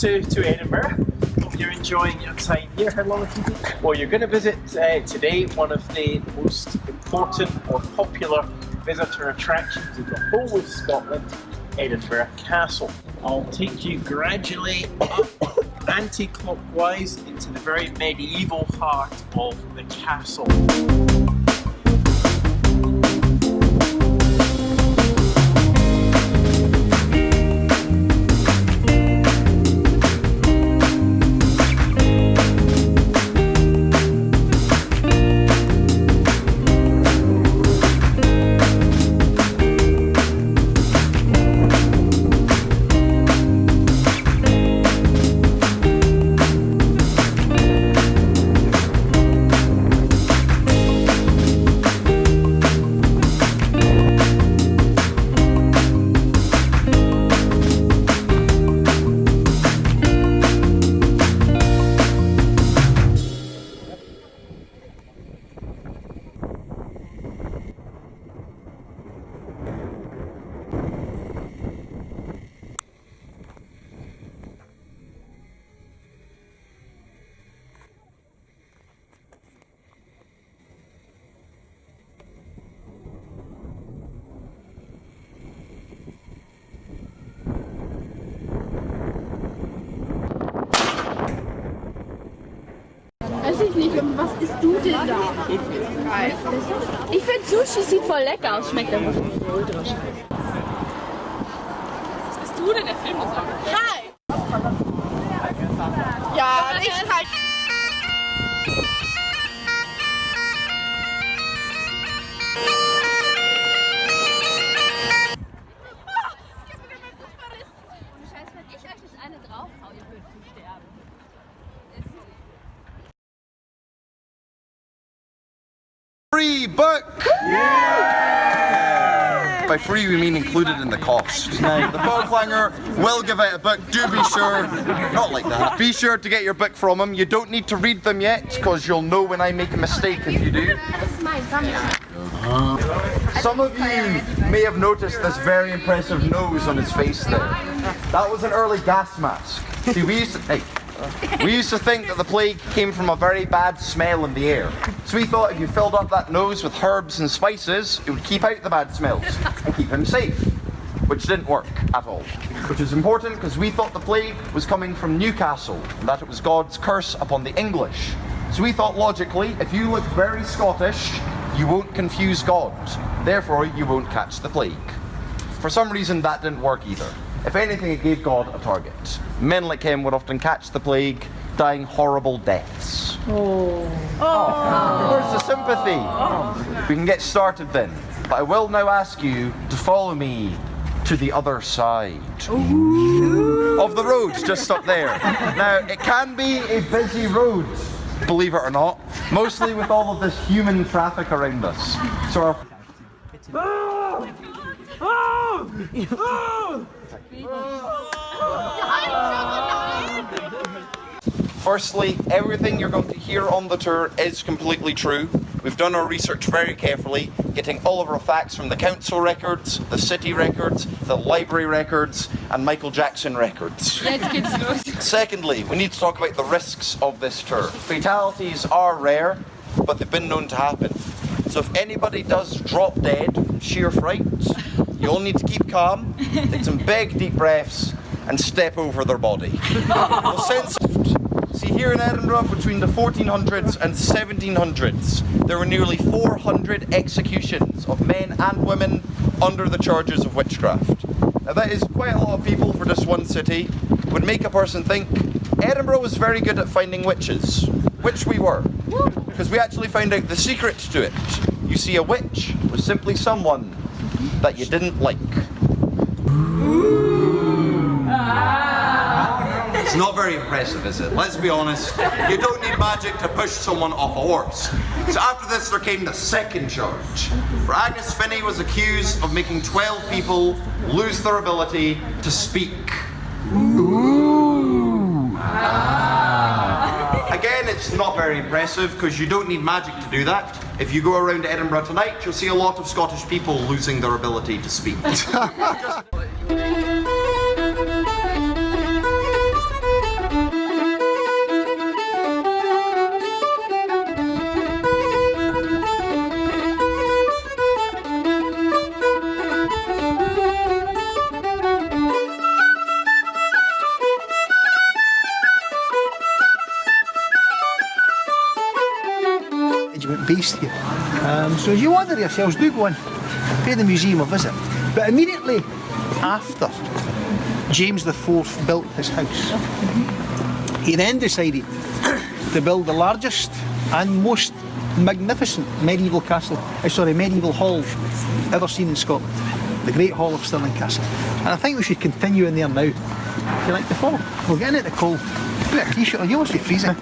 to Edinburgh. Hope you're enjoying your time here. How long have you been? Well, you're going to visit today one of the most important or popular visitor attractions in the whole of Scotland, Edinburgh Castle. I'll take you gradually up anti-clockwise into the very medieval heart of the castle. Weiß ich nicht, was isst du denn da? Ich finde Sushi sieht voll lecker aus, schmeckt einfach ultra scheiße. Was bist du denn, der Film uns an? Hi! Ja, ich halt. Scheiße, wenn ich euch jetzt eine draufhau, ihr würdet sterben. Free book! Yeah! By free we mean included in the cost. The Foglanger will give out a book, do be sure, not like that, be sure to get your book from him. You don't need to read them yet, because you'll know when I make a mistake if you do. Some of you may have noticed this very impressive nose on his face there. That was an early gas mask. See, we used to think that the plague came from a very bad smell in the air. So we thought if you filled up that nose with herbs and spices, it would keep out the bad smells and keep him safe. Which didn't work at all. Which is important because we thought the plague was coming from Newcastle and that it was God's curse upon the English. So we thought logically, if you look very Scottish, you won't confuse God. Therefore, you won't catch the plague. For some reason, that didn't work either. If anything, it gave God a target. Men like him would often catch the plague, dying horrible deaths. Where's the sympathy? We can get started then. But I will now ask you to follow me to the other side of the road, just up there. Now, it can be a busy road, believe it or not, mostly with all of this human traffic around us. So Firstly, everything you're going to hear on the tour is completely true. We've done our research very carefully, getting all of our facts from the council records, the city records, the library records, and Michael Jackson records. Secondly, we need to talk about the risks of this tour. Fatalities are rare, but they've been known to happen. So if anybody does drop dead from sheer fright, you all need to keep calm, take some big deep breaths, and step over their body. See, here in Edinburgh, between the 1400s and 1700s, there were nearly 400 executions of men and women under the charges of witchcraft. Now that is quite a lot of people for just one city. It would make a person think Edinburgh was very good at finding witches, which we were, because we actually found out the secret to it. You see, a witch was simply someone that you didn't like. It's not very impressive, is it? Let's be honest. You don't need magic to push someone off a horse. So after this, there came the second charge, where Agnes Finney was accused of making 12 people lose their ability to speak. Again, it's not very impressive because you don't need magic to do that. If you go around Edinburgh tonight, you'll see a lot of Scottish people losing their ability to speak. regiment based here. So as you wander yourselves, do go in, pay the museum a visit. But immediately after James IV built his house, he then decided to build the largest and most magnificent medieval hall ever seen in Scotland, the Great Hall of Stirling Castle. And I think we should continue in there now. If you like to follow, we'll get in at the cold. Put a t-shirt on, you must be freezing.